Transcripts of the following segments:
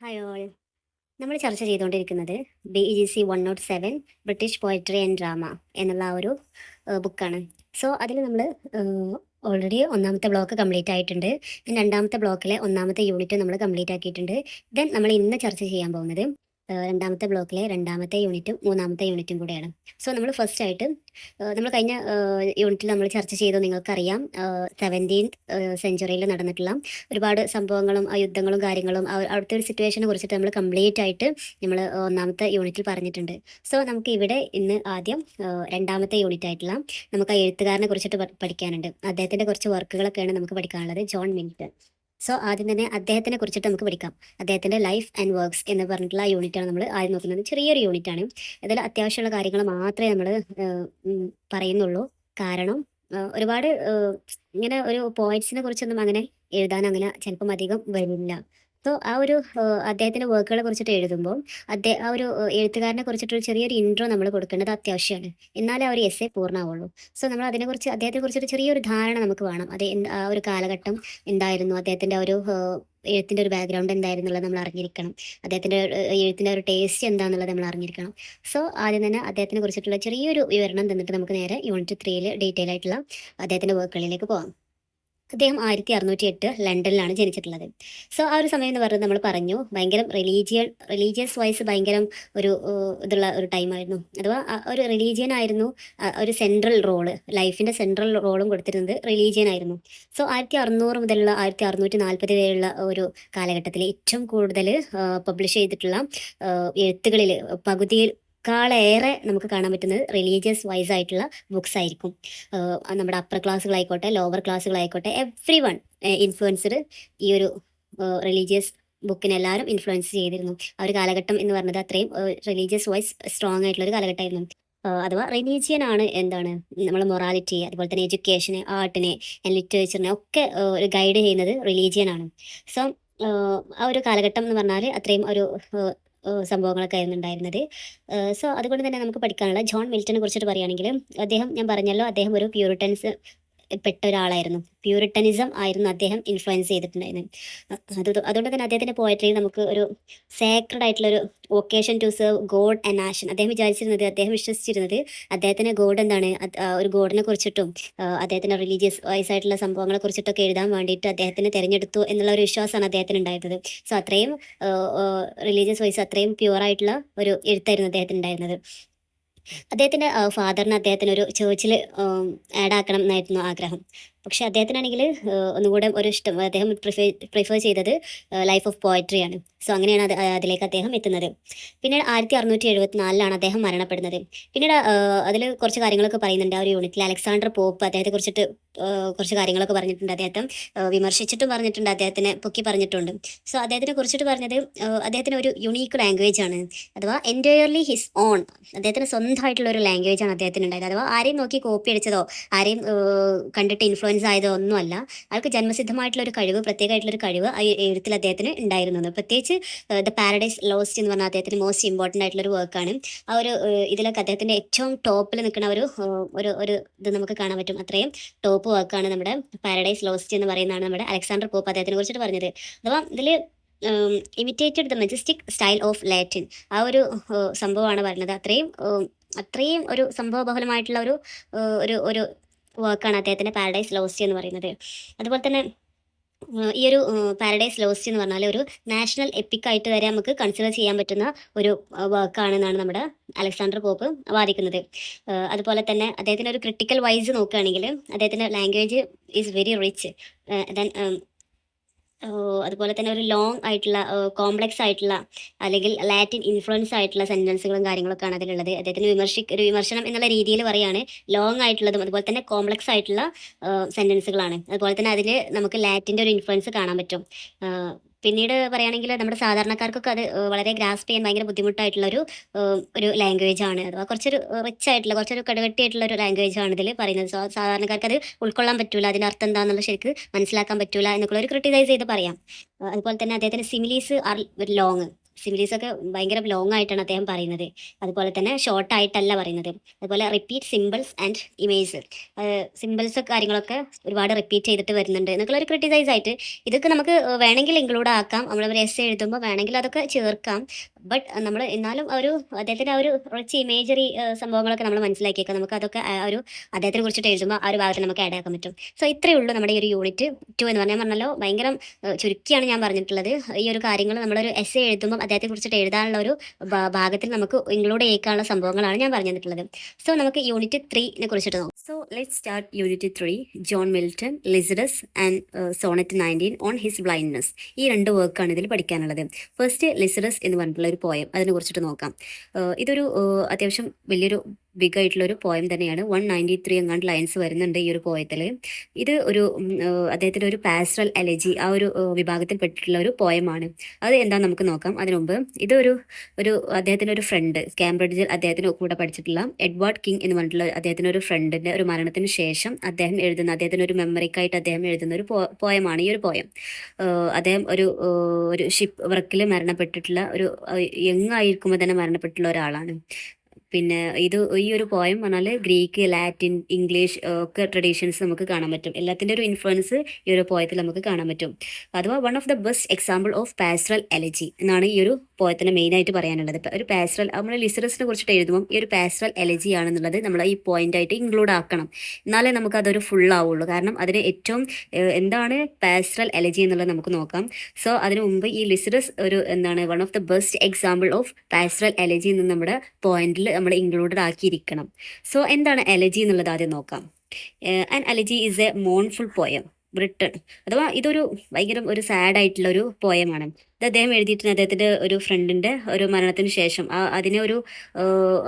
Hi all. നമ്മൾ ചർച്ച ചെയ്തുകൊണ്ടിരിക്കുന്നത് BEGC 107 British poetry and drama എന്നുള്ള ആ ഒരു ബുക്കാണ്. സോ അതിൽ നമ്മൾ ഓൾറെഡി ഒന്നാമത്തെ ബ്ലോക്ക് കംപ്ലീറ്റ് ആയിട്ടുണ്ട്. രണ്ടാമത്തെ ബ്ലോക്കിലെ ഒന്നാമത്തെ യൂണിറ്റ് നമ്മൾ കംപ്ലീറ്റ് ആക്കിയിട്ടുണ്ട്. ദെൻ നമ്മൾ ഇന്ന് ചർച്ച ചെയ്യാൻ പോകുന്നത് രണ്ടാമത്തെ ബ്ലോക്കിലെ രണ്ടാമത്തെ യൂണിറ്റും മൂന്നാമത്തെ യൂണിറ്റും കൂടെയാണ്. സോ നമ്മൾ ഫസ്റ്റ് ആയിട്ട് നമ്മൾ കഴിഞ്ഞ യൂണിറ്റിൽ നമ്മൾ ചർച്ച ചെയ്തു, നിങ്ങൾക്കറിയാം 17th സെഞ്ചുറിയിൽ നടന്നിട്ടുള്ള ഒരുപാട് സംഭവങ്ങളും യുദ്ധങ്ങളും കാര്യങ്ങളും അവിടുത്തെ ഒരു സിറ്റുവേഷനെ കുറിച്ചിട്ട് നമ്മൾ കംപ്ലീറ്റ് ആയിട്ട് നമ്മൾ ഒന്നാമത്തെ യൂണിറ്റിൽ പറഞ്ഞിട്ടുണ്ട്. സോ നമുക്ക് ഇവിടെ ഇന്ന് ആദ്യം രണ്ടാമത്തെ യൂണിറ്റ് ആയിട്ടുള്ള നമുക്ക് ആ എഴുത്തുകാരനെ കുറിച്ചിട്ട് പഠിക്കാനുണ്ട്. അദ്ദേഹത്തിൻ്റെ കുറച്ച് വർക്കുകളൊക്കെയാണ് നമുക്ക് പഠിക്കാനുള്ളത്, ജോൺ മിൽട്ടൺ. സോ ആദ്യം തന്നെ അദ്ദേഹത്തിനെ കുറിച്ചിട്ട് നമുക്ക് പഠിക്കാം. അദ്ദേഹത്തിൻ്റെ ലൈഫ് ആൻഡ് വർക്ക്സ് എന്ന് പറഞ്ഞിട്ടുള്ള ആ യൂണിറ്റാണ് നമ്മൾ ആദ്യം നോക്കുന്നത്. ചെറിയൊരു യൂണിറ്റാണ്. ഇതിൽ അത്യാവശ്യമുള്ള കാര്യങ്ങൾ മാത്രമേ നമ്മൾ പറയുന്നുള്ളൂ. കാരണം ഒരുപാട് ഇങ്ങനെ ഒരു പോയിറ്റ്സിനെ കുറിച്ചൊന്നും അങ്ങനെ എഴുതാൻ അങ്ങനെ ചിലപ്പം അധികം വരില്ല. സോ ആ ഒരു അദ്ദേഹത്തിൻ്റെ വർക്കുകളെ കുറിച്ചിട്ട് എഴുതുമ്പോൾ ആ ഒരു എഴുത്തുകാരനെ കുറിച്ചിട്ടൊരു ചെറിയൊരു ഇൻട്രോ നമ്മൾ കൊടുക്കേണ്ടത് അത്യാവശ്യമാണ്. എന്നാലേ ആ ഒരു എസ്സേ പൂർണ്ണമാവുള്ളൂ. സോ നമ്മൾ അതിനെക്കുറിച്ച് അദ്ദേഹത്തെ കുറിച്ചൊരു ചെറിയൊരു ധാരണ നമുക്ക് വേണം. അത് ആ ഒരു കാലഘട്ടം എന്തായിരുന്നു, അദ്ദേഹത്തിൻ്റെ ഒരു എഴുത്തിൻ്റെ ഒരു ബാക്ക്ഗ്രൗണ്ട് എന്തായിരുന്നുള്ളത് നമ്മൾ അറിഞ്ഞിരിക്കണം. അദ്ദേഹത്തിൻ്റെ എഴുത്തിൻ്റെ ഒരു ടേസ്റ്റ് എന്താണെന്നുള്ളത് നമ്മൾ അറിഞ്ഞിരിക്കണം. സോ ആദ്യം തന്നെ അദ്ദേഹത്തിനെ കുറിച്ചിട്ടുള്ള ചെറിയൊരു വിവരണം തന്നിട്ട് നമുക്ക് നേരെ യൂണിറ്റ് 3 ഡീറ്റെയിൽ ആയിട്ടുള്ള അദ്ദേഹത്തിൻ്റെ വർക്കുകളിലേക്ക് പോകാം. അദ്ദേഹം 1608 ലണ്ടനിലാണ് ജനിച്ചിട്ടുള്ളത്. സോ ആ ഒരു സമയം എന്ന് പറയുന്നത് നമ്മൾ പറഞ്ഞു, ഭയങ്കര റിലീജിയസ് വൈസ് ഭയങ്കര ഒരു ഇതുള്ള ഒരു ടൈമായിരുന്നു. അഥവാ ഒരു റിലീജിയൻ ആയിരുന്നു ഒരു സെൻട്രൽ റോള്, ലൈഫിൻ്റെ സെൻട്രൽ റോളും കൊടുത്തിരുന്നത് റിലീജിയൻ ആയിരുന്നു. സോ 1600 മുതലുള്ള 1640 വരെയുള്ള ഒരു കാലഘട്ടത്തിൽ ഏറ്റവും കൂടുതൽ പബ്ലിഷ് ചെയ്തിട്ടുള്ള എഴുത്തുകളിൽ പകുതിയിൽ ക്കാളേറെ നമുക്ക് കാണാൻ പറ്റുന്നത് റിലീജിയസ് വൈസ് ആയിട്ടുള്ള ബുക്സ് ആയിരിക്കും. നമ്മുടെ അപ്പർ ക്ലാസ്സുകളായിക്കോട്ടെ, ലോവർ ക്ലാസ്സുകളായിക്കോട്ടെ, എവ്രി വൺ ഇൻഫ്ലുവൻസ്ഡ് ഈ ഒരു റിലീജിയസ് ബുക്കിനെ എല്ലാവരും ഇൻഫ്ലുവൻസ് ചെയ്തിരുന്നു. ആ ഒരു കാലഘട്ടം എന്ന് പറഞ്ഞത് അത്രയും റിലീജിയസ് വൈസ് സ്ട്രോങ് ആയിട്ടുള്ള ഒരു കാലഘട്ടമായിരുന്നു. അഥവാ റിലീജിയൻ ആണ് എന്താണ് നമ്മളെ മൊറാലിറ്റി, അതുപോലെ തന്നെ എഡ്യൂക്കേഷനെ, ആർട്ടിനെ, ലിറ്ററേച്ചറിനെ ഒക്കെ ഒരു ഗൈഡ് ചെയ്യുന്നത് റിലീജിയൻ ആണ്. സോ ആ ഒരു കാലഘട്ടം എന്ന് പറഞ്ഞാൽ അത്രയും ഒരു സംഭവങ്ങളൊക്കെ ആയിരുന്നു ഉണ്ടായിരുന്നത്. സോ അതുകൊണ്ട് തന്നെ നമുക്ക് പഠിക്കാനുള്ള ജോൺ മിൽട്ടനെ കുറിച്ചിട്ട് പറയുകയാണെങ്കിൽ, അദ്ദേഹം ഞാൻ പറഞ്ഞല്ലോ, അദ്ദേഹം ഒരു പ്യൂരിറ്റൻസ് പെട്ട ഒരാളായിരുന്നു. പ്യൂരിട്ടനിസം ആയിരുന്നു അദ്ദേഹം ഇൻഫ്ലുവൻസ് ചെയ്തിട്ടുണ്ടായിരുന്നത്. അതുകൊണ്ട് തന്നെ അദ്ദേഹത്തിൻ്റെ പോയട്രിയിൽ നമുക്ക് ഒരു സേക്രഡ് ആയിട്ടുള്ളൊരു vocation to serve God and nation. അദ്ദേഹം വിശ്വസിച്ചിരുന്നത് അദ്ദേഹത്തിന് ഗോഡ് എന്താണ്, ഒരു ഗോഡിനെ കുറിച്ചിട്ടും അദ്ദേഹത്തിൻ്റെ റിലീജിയസ് വൈസ് ആയിട്ടുള്ള സംഭവങ്ങളെ കുറിച്ചിട്ടൊക്കെ എഴുതാൻ വേണ്ടിയിട്ട് അദ്ദേഹത്തിന് തിരഞ്ഞെടുത്തു എന്നുള്ള ഒരു വിശ്വാസമാണ് അദ്ദേഹത്തിന് ഉണ്ടായിരുന്നത്. സോ അത്രയും റിലീജിയസ് വൈസ് അത്രയും പ്യുവറായിട്ടുള്ള ഒരു എഴുത്തായിരുന്നു അദ്ദേഹത്തിന് ഉണ്ടായിരുന്നത്. അദ്ദേഹത്തിൻ്റെ ഫാദറിന് അദ്ദേഹത്തിനൊരു ചേർച്ചിൽ ആഡ് ആക്കണം എന്നായിരുന്നു ആഗ്രഹം. പക്ഷേ അദ്ദേഹത്തിനാണെങ്കിൽ ഒന്നുകൂടെ ഒരു ഇഷ്ടം, അദ്ദേഹം പ്രിഫർ ചെയ്തത് ലൈഫ് ഓഫ് പോയട്രിയാണ്. സോ അങ്ങനെയാണ് അതിലേക്ക് അദ്ദേഹം എത്തുന്നത്. പിന്നീട് 1674 അദ്ദേഹം മരണപ്പെടുന്നത്. പിന്നീട് അതിൽ കുറച്ച് കാര്യങ്ങളൊക്കെ പറയുന്നുണ്ട് ആ ഒരു യൂണിറ്റിൽ. അലക്സാണ്ടർ പോപ്പ് അദ്ദേഹത്തെ കുറിച്ചിട്ട് കുറച്ച് കാര്യങ്ങളൊക്കെ പറഞ്ഞിട്ടുണ്ട്. അദ്ദേഹത്തെ വിമർശിച്ചിട്ടും പറഞ്ഞിട്ടുണ്ട്, അദ്ദേഹത്തിനെ പൊക്കി പറഞ്ഞിട്ടുണ്ട്. സോ അദ്ദേഹത്തിനെ കുറിച്ചിട്ട് പറഞ്ഞത് അദ്ദേഹത്തിന് ഒരു യുണീക്ക് ലാംഗ്വേജ് ആണ്, അഥവാ എൻറ്റയർലി ഹിസ് ഓൺ. അദ്ദേഹത്തിന് സ്വന്തമായിട്ടുള്ള ഒരു ലാംഗ്വേജ് ആണ് അദ്ദേഹത്തിന് ഉണ്ടായത്. അഥവാ ആരെയും നോക്കി കോപ്പി അടിച്ചതോ ആരെയും കണ്ടിട്ട് ഇൻഫ്ലുവൻസ് ആയതോ ഒന്നുമല്ല. അയാൾക്ക് ജന്മസിദ്ധമായിട്ടുള്ള ഒരു കഴിവ്, പ്രത്യേകമായിട്ടുള്ളൊരു കഴിവ് ആ എഴുത്തിൽ അദ്ദേഹത്തിന് ഉണ്ടായിരുന്നു. പ്രത്യേകിച്ച് ദ പാരഡൈസ് ലോസ്റ്റ് എന്ന് പറഞ്ഞാൽ അദ്ദേഹത്തിന് മോസ്റ്റ് ഇമ്പോർട്ടൻ്റ് ആയിട്ടുള്ള ഒരു വർക്കാണ്. ആ ഒരു ഇതിലൊക്കെ അദ്ദേഹത്തിൻ്റെ ഏറ്റവും ടോപ്പിൽ നിൽക്കുന്ന ഒരു ഇത് നമുക്ക് കാണാൻ പറ്റും. അത്രയും ടോപ്പ് വർക്കാണ് നമ്മുടെ പാരഡൈസ് ലോസ്റ്റ് എന്ന് പറയുന്നതാണ് നമ്മുടെ അലക്സാണ്ടർ പോപ്പ് അദ്ദേഹത്തിനെ കുറിച്ചിട്ട് പറഞ്ഞത്. അഥവാ ഇതിൽ imitated the majestic style of Latin, ആ ഒരു സംഭവമാണ് പറയുന്നത്. അത്രയും ഒരു സംഭവബഹുലമായിട്ടുള്ള ഒരു വർക്കാണ് അദ്ദേഹത്തിൻ്റെ പാരഡൈസ് ലോസ്റ്റ് എന്ന് പറയുന്നത്. അതുപോലെ തന്നെ ഈ ഒരു പാരഡൈസ് ലോസ്റ്റ് എന്ന് പറഞ്ഞാൽ ഒരു നാഷണൽ എപ്പിക്കായിട്ട് വരെ നമുക്ക് കൺസിഡർ ചെയ്യാൻ പറ്റുന്ന ഒരു വർക്കാണെന്നാണ് നമ്മുടെ അലക്സാണ്ടർ പോപ്പ് വാദിക്കുന്നത്. അതുപോലെ തന്നെ അദ്ദേഹത്തിൻ്റെ ഒരു ക്രിട്ടിക്കൽ വൈസ് നോക്കുകയാണെങ്കിൽ അദ്ദേഹത്തിൻ്റെ language is very rich. Then അതുപോലെ തന്നെ ഒരു ലോങ് ആയിട്ടുള്ള കോംപ്ലക്സ് ആയിട്ടുള്ള അല്ലെങ്കിൽ ലാറ്റിൻ ഇൻഫ്ലുവൻസ് ആയിട്ടുള്ള സെൻറ്റൻസുകളും കാര്യങ്ങളൊക്കെയാണ് അതിലുള്ളത്. അദ്ദേഹത്തിന് ഒരു വിമർശനം എന്നുള്ള രീതിയിൽ പറയുകയാണ്. ലോങ് ആയിട്ടുള്ളതും അതുപോലെ തന്നെ കോംപ്ലക്സ് ആയിട്ടുള്ള സെൻറ്റൻസുകളാണ്. അതുപോലെ തന്നെ അതിൽ നമുക്ക് ലാറ്റിൻ്റെ ഒരു ഇൻഫ്ലുവൻസ് കാണാൻ പറ്റും. പിന്നീട് പറയുകയാണെങ്കിൽ നമ്മുടെ സാധാരണക്കാർക്കൊക്കെ അത് വളരെ ഗ്രാസ്പ് ചെയ്യാൻ ഭയങ്കര ബുദ്ധിമുട്ടായിട്ടുള്ള ഒരു ലാംഗ്വേജ് ആണ്. അഥവാ കുറച്ചൊരു റിച്ച് ആയിട്ടുള്ള, കുറച്ചൊരു കടുകട്ടിയായിട്ടുള്ള ഒരു ലാംഗ്വേജ് ആണ് ഇതിൽ പറയുന്നത്. സാധാരണക്കാർക്ക് അത് ഉൾക്കൊള്ളാൻ പറ്റൂല, അതിൻ്റെ അർത്ഥം എന്താണെന്നുള്ള ശരിക്ക് മനസ്സിലാക്കാൻ പറ്റൂല എന്നൊക്കെ ഒരു ക്രിട്ടിസൈസ് ചെയ്ത് പറയാം. അതുപോലെ തന്നെ അദ്ദേഹത്തിൻ്റെ സിമിലീസ് ആർ ലോങ്. സിമിലീസ് ഒക്കെ ഭയങ്കര ലോങ് ആയിട്ടാണ് അദ്ദേഹം പറയുന്നത്. അതുപോലെ തന്നെ ഷോർട്ട് ആയിട്ടല്ല പറയുന്നത്. അതുപോലെ repeat symbols and image, symbols കാര്യങ്ങളൊക്കെ ഒരുപാട് റിപ്പീറ്റ് ചെയ്തിട്ട് വരുന്നുണ്ട് എന്നൊക്കെ ഒരു ക്രിട്ടിസൈസ് ആയിട്ട്. ഇതൊക്കെ നമുക്ക് വേണമെങ്കിൽ ഇൻക്ലൂഡ് ആക്കാം, നമ്മൾ എസ് എഴുതുമ്പോൾ വേണമെങ്കിൽ അതൊക്കെ ചേർക്കാം. ബട്ട് നമ്മൾ എന്നാലും ഒരു അദ്ദേഹത്തിൻ്റെ ആ ഒരു കുറച്ച് ഇമേജറി സംഭവങ്ങളൊക്കെ നമ്മൾ മനസ്സിലാക്കിയേക്കാം. നമുക്ക് അതൊക്കെ ആ ഒരു അദ്ദേഹത്തിനെ കുറിച്ചിട്ട് എഴുതുമ്പോൾ ആ ഒരു ഭാഗത്ത് നമുക്ക് ആഡ് ആക്കാൻ പറ്റും. സോ ഇത്രയേ ഉള്ളൂ നമ്മുടെ ഈ ഒരു യൂണിറ്റ് 2 എന്ന് പറഞ്ഞല്ലോ. ഭയങ്കര ചുരുക്കിയാണ് ഞാൻ പറഞ്ഞിട്ടുള്ളത്. ഈ ഒരു കാര്യങ്ങൾ നമ്മളൊരു എസ് എഴുതുമ്പോൾ അദ്ദേഹത്തെ കുറിച്ചിട്ട് എഴുതാനുള്ള ഒരു ഭാഗത്തിൽ നമുക്ക് ഇൻക്ലൂഡ് ചെയ്യിക്കാനുള്ള സംഭവങ്ങളാണ് ഞാൻ പറഞ്ഞു തന്നിട്ടുള്ളത്. സോ നമുക്ക് യൂണിറ്റ് 3നെ കുറിച്ചിട്ട് നോക്കാം. So let start unit 3, John Milton, Lycidas and sonnet 19 on his blindness. ഈ 2 വർക്കാണ് ഇതിൽ പഠിക്കാനുള്ളത്. ഫസ്റ്റ് ലിസറസ് എന്ന് പറഞ്ഞിട്ടുള്ള ഒരു പോയം, അതിനെ കുറിച്ചിട്ട് നോക്കാം. ഇതൊരു അത്യാവശ്യം വലിയൊരു ബിഗ് ആയിട്ടുള്ള ഒരു പോയം തന്നെയാണ്. 193 എങ്ങാണ്ട് ലൈൻസ് വരുന്നുണ്ട് ഈ ഒരു പോയത്തിൽ. ഇത് ഒരു അദ്ദേഹത്തിൻ്റെ ഒരു പാസ്റ്ററൽ എലജി ആ ഒരു വിഭാഗത്തിൽ പെട്ടിട്ടുള്ള ഒരു പോയമാണ്. അത് എന്താണെന്ന് നമുക്ക് നോക്കാം. അതിനു മുമ്പ് ഇതൊരു അദ്ദേഹത്തിൻ്റെ ഒരു ഫ്രണ്ട്, കാംബ്രിഡ്ജിൽ അദ്ദേഹത്തിന് കൂടെ പഠിച്ചിട്ടുള്ള എഡ്വാർഡ് കിങ് എന്ന് പറഞ്ഞിട്ടുള്ള അദ്ദേഹത്തിൻ്റെ ഒരു ഫ്രണ്ടിൻ്റെ ഒരു മരണത്തിന് ശേഷം അദ്ദേഹത്തിൻ്റെ ഒരു മെമ്മറിക്കായിട്ട് അദ്ദേഹം എഴുതുന്ന ഒരു പോയമാണ് ഈ ഒരു പോയം. അദ്ദേഹം ഒരു ഷിപ്പ് വർക്കിൽ മരണപ്പെട്ടിട്ടുള്ള ഒരു യങ് ആയിരിക്കുമ്പോൾ തന്നെ മരണപ്പെട്ടിട്ടുള്ള ഒരാളാണ്. പിന്നെ ഈ ഒരു പോയം പറഞ്ഞാൽ ഗ്രീക്ക്, ലാറ്റിൻ, ഇംഗ്ലീഷ് ഒക്കെ ട്രഡീഷൻസ് നമുക്ക് കാണാൻ പറ്റും. എല്ലാത്തിൻ്റെ ഒരു ഇൻഫ്ലുവൻസ് ഈ ഒരു പോയത്തിൽ നമുക്ക് കാണാൻ പറ്റും. അഥവാ one of the best example of pastoral elegy എന്നാണ് ഈ ഒരു പോയത്തിന് മെയിനായിട്ട് പറയാനുള്ളത്. ഒരു പാസ്റ്ററൽ, നമ്മൾ ലിസറസിനെ കുറിച്ചിട്ട് എഴുതുമ്പോൾ ഈ ഒരു പാസ്റ്ററൽ എലജി ആണെന്നുള്ളത് നമ്മൾ ഈ പോയിന്റായിട്ട് ഇൻക്ലൂഡ് ആക്കണം. എന്നാലേ നമുക്ക് അതൊരു ഫുൾ ആവുള്ളൂ. കാരണം അതിന് ഏറ്റവും എന്താണ് പാസ്റ്ററൽ എലജി എന്നുള്ളത് നമുക്ക് നോക്കാം. സോ അതിനു മുമ്പ് ഈ Lycidas one of the best example of pastoral elegy എന്ന് നമ്മുടെ പോയിന്റിൽ നമ്മൾ ഇൻക്ലൂഡഡ് ആക്കിയിരിക്കണം. സോ എന്താണ് എലജി എന്നുള്ളത് ആദ്യം നോക്കാം. An elegy is a mournful poem written, അഥവാ ഇതൊരു ഭയങ്കര ഒരു സാഡ് ആയിട്ടുള്ള ഒരു പോയമാണ്. ഇത് അദ്ദേഹം എഴുതിയിട്ടുണ്ട് അദ്ദേഹത്തിൻ്റെ ഒരു ഫ്രണ്ടിൻ്റെ ഒരു മരണത്തിന് ശേഷം. അതിനെ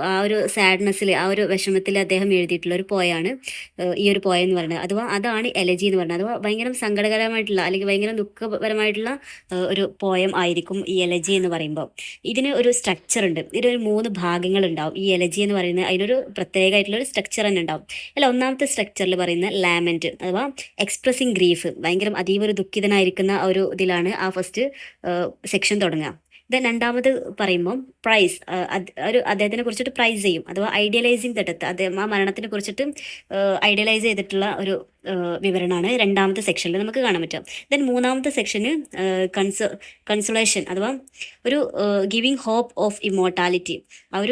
ആ ഒരു സാഡ്നെസ്സിൽ, ആ ഒരു വിഷമത്തിൽ അദ്ദേഹം എഴുതിയിട്ടുള്ള ഒരു പോയാണ് ഈ ഒരു പോയം എന്ന് പറയുന്നത്. അഥവാ അതാണ് എലജി എന്ന് പറയുന്നത്. അഥവാ ഭയങ്കര സങ്കടകരമായിട്ടുള്ള അല്ലെങ്കിൽ ഭയങ്കര ദുഃഖപരമായിട്ടുള്ള ഒരു പോയം ആയിരിക്കും ഈ എലജി എന്ന് പറയുമ്പോൾ. ഇതിന് ഒരു സ്ട്രക്ചർ ഉണ്ട്. ഇതിനൊരു 3 ഭാഗങ്ങളുണ്ടാവും. ഈ എലജി എന്ന് പറയുന്നത് അതിനൊരു പ്രത്യേകമായിട്ടുള്ള ഒരു സ്ട്രക്ചർ തന്നെ ഉണ്ടാവും. അല്ല, ഒന്നാമത്തെ സ്ട്രക്ചറിൽ പറയുന്ന ലാമെൻറ്റ് അഥവാ എക്സ്പ്രസിങ് ഗ്രീഫ്, ഭയങ്കര അതീവ ഒരു ദുഃഖിതനായിരിക്കുന്ന ഒരു ഇതിലാണ് ആ ഫസ്റ്റ് സെക്ഷൻ തുടങ്ങുക. ദെൻ രണ്ടാമത് പറയുമ്പോൾ പ്രൈസ്, അദ്ദേഹത്തിനെ കുറിച്ചിട്ട് പ്രൈസ് ചെയ്യും. അഥവാ ഐഡിയലൈസിങ് ദ അദ്ദേഹം ആ മരണത്തിനെ കുറിച്ചിട്ട് ഐഡിയലൈസ് ചെയ്തിട്ടുള്ള ഒരു വിവരണമാണ് രണ്ടാമത്തെ സെക്ഷനിൽ നമുക്ക് കാണാൻ പറ്റും. ദെൻ മൂന്നാമത്തെ സെക്ഷന് കൺസോളേഷൻ അഥവാ ഒരു ഗിവിങ് ഹോപ്പ് ഓഫ് ഇമ്മോർട്ടാലിറ്റി, ആ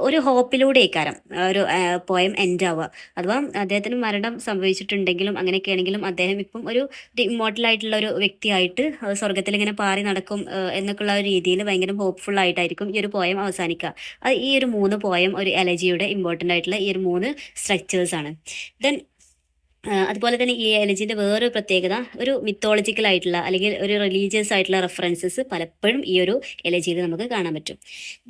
ഒരു ഹോപ്പിലൂടെ ഇക്കാരം ഒരു പോയം എൻഡ് ആവുക. അഥവാ അദ്ദേഹത്തിന് മരണം സംഭവിച്ചിട്ടുണ്ടെങ്കിലും അങ്ങനെയൊക്കെയാണെങ്കിലും അദ്ദേഹം ഇപ്പം ഒരു ഇമ്മോർട്ടലായിട്ടുള്ള ഒരു വ്യക്തിയായിട്ട് സ്വർഗത്തിൽ ഇങ്ങനെ പാറി നടക്കും എന്നൊക്കെയുള്ള ഒരു രീതിയിൽ ഭയങ്കര ഹോപ്പ്ഫുൾ ആയിട്ടായിരിക്കും ഈ ഒരു പോയം അവസാനിക്കുക. അത് ഈ ഒരു 3 പോയം ഒരു എലജിയുടെ ഇമ്പോർട്ടൻ്റ് ആയിട്ടുള്ള ഈ ഒരു 3 സ്ട്രക്ചേഴ്സാണ്. ദെൻ അതുപോലെ തന്നെ ഈ എലജിൻ്റെ വേറൊരു പ്രത്യേകത, ഒരു മിത്തോളജിക്കൽ ആയിട്ടുള്ള അല്ലെങ്കിൽ ഒരു റിലീജിയസ് ആയിട്ടുള്ള റെഫറൻസസ് പലപ്പോഴും ഈ ഒരു എലജിയിൽ നമുക്ക് കാണാൻ പറ്റും.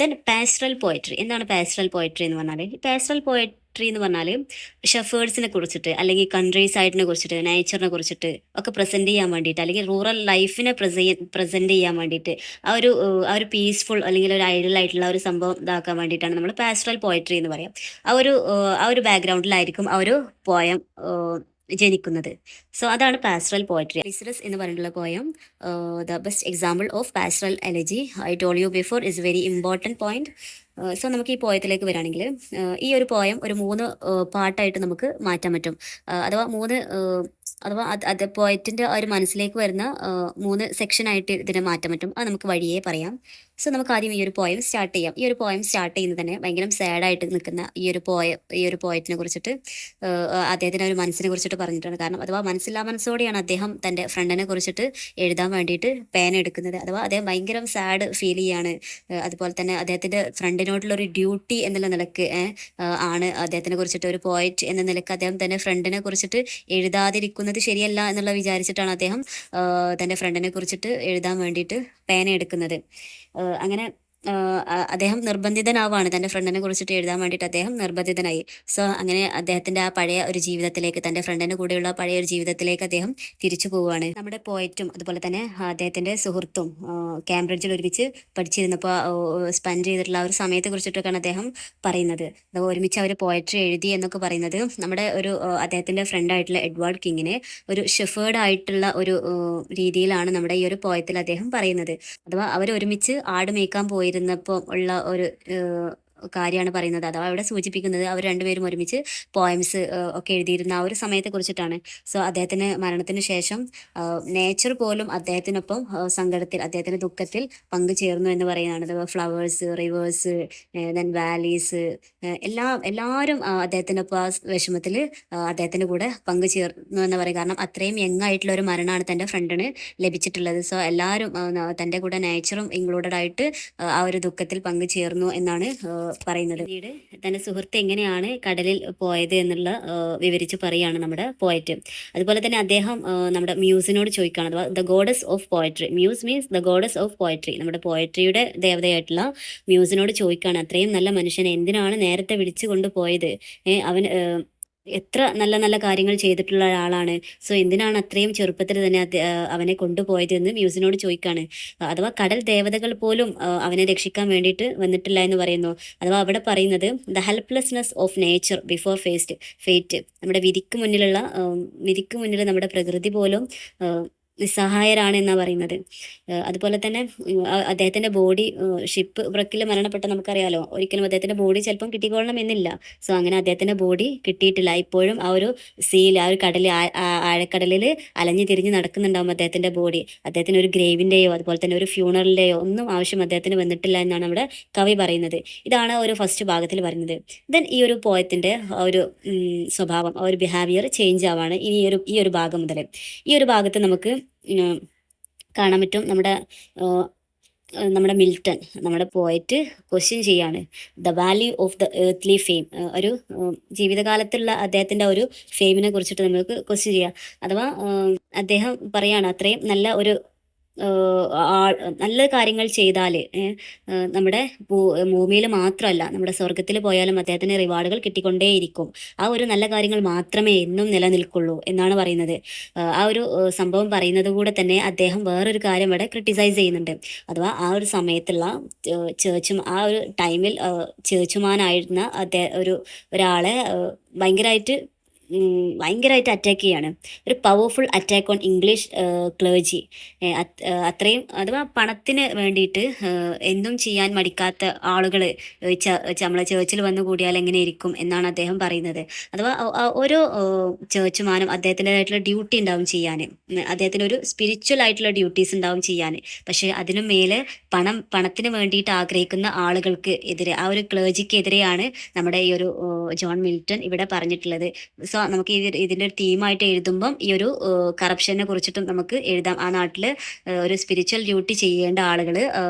Then pastoral poetry. എന്താണ് പാസ്റ്ററൽ പോയട്രി എന്ന് പറഞ്ഞാൽ? പാസ്റ്ററൽ പോയട്രി എന്ന് പറഞ്ഞാൽ ഷെഫേർഡ്സിനെ കുറിച്ചിട്ട് അല്ലെങ്കിൽ കൺട്രി സൈഡിനെ കുറിച്ചിട്ട്, നേച്ചറിനെ കുറിച്ചിട്ട് ഒക്കെ പ്രസൻറ്റ് ചെയ്യാൻ വേണ്ടിയിട്ട്, അല്ലെങ്കിൽ റൂറൽ ലൈഫിനെ പ്രസൻറ്റ് ചെയ്യാൻ വേണ്ടിയിട്ട്, ആ ഒരു പീസ്ഫുൾ അല്ലെങ്കിൽ ഒരു ഐഡിയൽ ആയിട്ടുള്ള ഒരു സംഭവം ഇതാക്കാൻ വേണ്ടിയിട്ടാണ് നമ്മൾ പാസ്റ്ററൽ പോയട്രി എന്ന് പറയാം. ആ ഒരു ബാക്ക്ഗ്രൗണ്ടിലായിരിക്കും ആ ഒരു പോയം ജനിക്കുന്നത്. സോ അതാണ് പാസ്റ്ററൽ പോയട്രി. ലിസറസ് എന്ന് പറഞ്ഞിട്ടുള്ള poem the best example of pastoral elegy I told you before is very important point. So നമുക്ക് ഈ പോയത്തിലേക്ക് വരികയാണെങ്കിൽ ഈ ഒരു പോയം ഒരു 3 പാർട്ടായിട്ട് നമുക്ക് മാറ്റാൻ പറ്റും. അഥവാ അത് പോയറ്റിൻ്റെ ഒരു മനസ്സിലേക്ക് വരുന്ന 3 സെക്ഷനായിട്ട് ഇതിനെ മാറ്റാൻ പറ്റും. അത് നമുക്ക് വഴിയേ പറയാം. സോ നമുക്ക് ആദ്യം ഈ ഒരു പോയം സ്റ്റാർട്ട് ചെയ്യാം. ഈ ഒരു പോയം സ്റ്റാർട്ട് ചെയ്യുന്നത് തന്നെ ഭയങ്കര സാഡായിട്ട് നിൽക്കുന്ന ഈ ഒരു പോയറ്റിനെ കുറിച്ചിട്ട്, അദ്ദേഹത്തിൻ്റെ ഒരു മനസ്സിനെ കുറിച്ചിട്ട് പറഞ്ഞിട്ടാണ്. കാരണം അഥവാ മനസ്സില്ലാ മനസ്സോടെയാണ് അദ്ദേഹം തൻ്റെ ഫ്രണ്ടിനെ കുറിച്ചിട്ട് എഴുതാൻ വേണ്ടിയിട്ട് പേന എടുക്കുന്നത്. അഥവാ അദ്ദേഹം ഭയങ്കര സാഡ് ഫീൽ ചെയ്യാണ്. അതുപോലെ തന്നെ അദ്ദേഹത്തിൻ്റെ ഫ്രണ്ടിനോടുള്ള ഒരു ഡ്യൂട്ടി എന്നുള്ള നിലക്ക് ആണ് അദ്ദേഹത്തിനെ കുറിച്ചിട്ട്, ഒരു പോയറ്റ് എന്ന നിലക്ക് അദ്ദേഹം തൻ്റെ ഫ്രണ്ടിനെ കുറിച്ചിട്ട് എഴുതാതിരിക്കുന്നത് ശരിയല്ല എന്നുള്ള വിചാരിച്ചിട്ടാണ് അദ്ദേഹം തൻ്റെ ഫ്രണ്ടിനെ കുറിച്ചിട്ട് എഴുതാൻ വേണ്ടിയിട്ട് പേന എടുക്കുന്നത്. അങ്ങനെ അദ്ദേഹം നിർബന്ധിതനാവാണ് തൻ്റെ ഫ്രണ്ടിനെ കുറിച്ചിട്ട് എഴുതാൻ വേണ്ടിയിട്ട് അദ്ദേഹം നിർബന്ധിതനായി. സോ അങ്ങനെ അദ്ദേഹത്തിൻ്റെ ആ പഴയ ഒരു ജീവിതത്തിലേക്ക്, തൻ്റെ ഫ്രണ്ടിൻ്റെ കൂടെയുള്ള പഴയ ഒരു ജീവിതത്തിലേക്ക് അദ്ദേഹം തിരിച്ചു പോവുകയാണ്. നമ്മുടെ പോയറ്റും അതുപോലെ തന്നെ അദ്ദേഹത്തിൻ്റെ സുഹൃത്തും കാംബ്രിഡ്ജിൽ ഒരുമിച്ച് പഠിച്ചിരുന്നപ്പോൾ സ്പെൻഡ് ചെയ്തിട്ടുള്ള ആ ഒരു സമയത്തെ കുറിച്ചിട്ടൊക്കെയാണ് അദ്ദേഹം പറയുന്നത്. അത് ഒരുമിച്ച് അവർ പോയട്രി എഴുതി എന്നൊക്കെ പറയുന്നത് നമ്മുടെ ഒരു അദ്ദേഹത്തിൻ്റെ ഫ്രണ്ടായിട്ടുള്ള എഡ്വാർഡ് കിങ്ങിനെ ഒരു ഷെഫേർഡ് ആയിട്ടുള്ള ഒരു രീതിയിലാണ് നമ്മുടെ ഈ ഒരു പോയത്തിൽ അദ്ദേഹം പറയുന്നത്. അഥവാ അവർ ഒരുമിച്ച് ആട് മേയ്ക്കാൻ പോയിരുന്നപ്പോൾ ഉള്ള ഒരു കാര്യമാണ് പറയുന്നത്. അഥവാ അവിടെ സൂചിപ്പിക്കുന്നത് അവർ രണ്ടുപേരും ഒരുമിച്ച് പോയംസ് ഒക്കെ എഴുതിയിരുന്ന ആ ഒരു സമയത്തെ കുറിച്ചിട്ടാണ്. സോ അദ്ദേഹത്തിന് മരണത്തിന് ശേഷം നേച്ചർ പോലും അദ്ദേഹത്തിനൊപ്പം സങ്കടത്തിൽ, അദ്ദേഹത്തിൻ്റെ ദുഃഖത്തിൽ പങ്കുചേർന്നു എന്ന് പറയുന്നതാണ്. അഥവാ ഫ്ലവേഴ്സ്, റിവേഴ്സ്, ദെൻ വാലീസ്, എല്ലാവരും അദ്ദേഹത്തിനൊപ്പം ആ വിഷമത്തിൽ അദ്ദേഹത്തിൻ്റെ കൂടെ പങ്കുചേർന്നു എന്ന് പറയും. കാരണം അത്രയും യങ് ആയിട്ടുള്ള ഒരു മരണമാണ് തൻ്റെ ഫ്രണ്ടിന് ലഭിച്ചിട്ടുള്ളത്. സോ എല്ലാവരും തൻ്റെ കൂടെ നേച്ചറും ഇൻക്ലൂഡഡ് ആയിട്ട് ആ ഒരു ദുഃഖത്തിൽ പങ്കുചേർന്നു എന്നാണ് പറയുന്നത്. പിന്നീട് തൻ്റെ സുഹൃത്ത് എങ്ങനെയാണ് കടലിൽ പോയത് എന്നുള്ള വിവരിച്ച് പറയുകയാണ് നമ്മുടെ പോയറ്റ്. അതുപോലെ തന്നെ അദ്ദേഹം നമ്മുടെ മ്യൂസിനോട് ചോദിക്കുകയാണ്, അഥവാ the goddess of poetry. Muse means the goddess of poetry. നമ്മുടെ പോയട്രിയുടെ ദേവതയായിട്ടുള്ള മ്യൂസിനോട് ചോദിക്കുകയാണ്, അത്രയും നല്ല മനുഷ്യനെ എന്തിനാണ് നേരത്തെ വിളിച്ചു കൊണ്ടുപോയത്? അവൻ എത്ര നല്ല നല്ല കാര്യങ്ങൾ ചെയ്തിട്ടുള്ള ഒരാളാണ്. സോ എന്തിനാണ് അത്രയും ചെറുപ്പത്തിൽ തന്നെ അവനെ കൊണ്ടുപോയത് എന്ന് മ്യൂസിനോട് ചോദിക്കാണ്. അഥവാ കടൽ ദേവതകൾ പോലും അവനെ രക്ഷിക്കാൻ വേണ്ടിയിട്ട് വന്നിട്ടില്ല എന്ന് പറയുന്നു. അഥവാ അവിടെ പറയുന്നത് the helplessness of nature before fate. നമ്മുടെ വിധിക്ക് മുന്നിൽ നമ്മുടെ പ്രകൃതി പോലും നിസ്സഹായരാണ് എന്നാണ് പറയുന്നത്. അതുപോലെ തന്നെ അദ്ദേഹത്തിൻ്റെ ബോഡി ഷിപ്പ് വൃക്കിൽ മരണപ്പെട്ട നമുക്കറിയാലോ, ഒരിക്കലും അദ്ദേഹത്തിൻ്റെ ബോഡി ചിലപ്പം കിട്ടിക്കൊള്ളണം എന്നില്ല. സോ അങ്ങനെ അദ്ദേഹത്തിൻ്റെ ബോഡി കിട്ടിയിട്ടില്ല. ഇപ്പോഴും ആ ഒരു ആ ഒരു കടലിൽ, ആഴക്കടലിൽ അലഞ്ഞു തിരിഞ്ഞ് നടക്കുന്നുണ്ടാവും അദ്ദേഹത്തിൻ്റെ ബോഡി. അദ്ദേഹത്തിന് ഒരു ഗ്രേവിൻ്റെയോ അതുപോലെ തന്നെ ഒരു ഫ്യൂണറലിൻ്റെയോ ഒന്നും ആവശ്യം അദ്ദേഹത്തിന് വന്നിട്ടില്ല എന്നാണ് നമ്മുടെ കവി പറയുന്നത്. ഇതാണ് ഒരു ഫസ്റ്റ് ഭാഗത്തിൽ പറയുന്നത്. ദെൻ ഈ ഒരു പോയത്തിൻ്റെ ഒരു സ്വഭാവം, ആ ഒരു ബിഹേവിയർ ചേഞ്ച് ആവാണ് ഈ ഒരു ഭാഗം മുതൽ. ഈ ഒരു ഭാഗത്ത് നമുക്ക് കാണാൻ പറ്റും നമ്മുടെ മിൽട്ടൺ, നമ്മുടെ പോയറ്റ് ക്വസ്റ്റ്യൻ ചെയ്യാണ് the value of the earthly fame. ഒരു ജീവിതകാലത്തുള്ള അദ്ദേഹത്തിൻ്റെ ഒരു ഫെയിമിനെ കുറിച്ചിട്ട് നമുക്ക് ക്വസ്റ്റ്യൻ ചെയ്യാം. അഥവാ അദ്ദേഹം പറയാണ് അത്രയും നല്ല ഒരു നല്ല കാര്യങ്ങൾ ചെയ്താൽ നമ്മുടെ ഭൂമിയിൽ മാത്രമല്ല നമ്മുടെ സ്വർഗത്തിൽ പോയാലും അദ്ദേഹത്തിന് റിവാർഡുകൾ കിട്ടിക്കൊണ്ടേയിരിക്കും. ആ ഒരു നല്ല കാര്യങ്ങൾ മാത്രമേ എന്നും നിലനിൽക്കുള്ളൂ എന്നാണ് പറയുന്നത്. ആ ഒരു സംഭവം പറയുന്നത് കൂടെ തന്നെ അദ്ദേഹം വേറൊരു കാര്യം ഇവിടെ ക്രിട്ടിസൈസ് ചെയ്യുന്നുണ്ട്. അഥവാ ആ ഒരു സമയത്തുള്ള ആ ഒരു ടൈമിൽ ചേർച്ചുമാനായിരുന്ന ഒരാളെ ഭയങ്കരമായിട്ട് അറ്റാക്ക് ചെയ്യാണ്. ഒരു പവർഫുൾ അറ്റാക്ക് ഓൺ ഇംഗ്ലീഷ് ക്ലേർജി. അഥവാ പണത്തിന് വേണ്ടിയിട്ട് എന്തും ചെയ്യാൻ മടിക്കാത്ത ആളുകൾ നമ്മളെ ചേർച്ചിൽ വന്നു കൂടിയാൽ എങ്ങനെ ഇരിക്കും എന്നാണ് അദ്ദേഹം പറയുന്നത്. അഥവാ ഓരോ ചേർച്ചുമാനും അദ്ദേഹത്തിൻ്റെതായിട്ടുള്ള ഡ്യൂട്ടി ഉണ്ടാവും ചെയ്യാൻ. അദ്ദേഹത്തിന് ഒരു സ്പിരിച്വൽ ആയിട്ടുള്ള ഡ്യൂട്ടീസ് ഉണ്ടാവും ചെയ്യാൻ. പക്ഷേ അതിനു മേലെ പണത്തിന് വേണ്ടിയിട്ട് ആഗ്രഹിക്കുന്ന ആളുകൾക്ക് എതിരെ, ആ ഒരു ക്ലേർജിക്കെതിരെയാണ് നമ്മുടെ ഈ ഒരു ജോൺ മിൽട്ടൺ ഇവിടെ പറഞ്ഞിട്ടുള്ളത്. സോ നമുക്ക് ഇതിൻ്റെ ഒരു തീമായിട്ട് എഴുതുമ്പം ഈ ഒരു കറപ്ഷനെ കുറിച്ചിട്ടും നമുക്ക് എഴുതാം. ആ നാട്ടിൽ ഒരു സ്പിരിച്വൽ ഡ്യൂട്ടി ചെയ്യേണ്ട ആളുകൾ,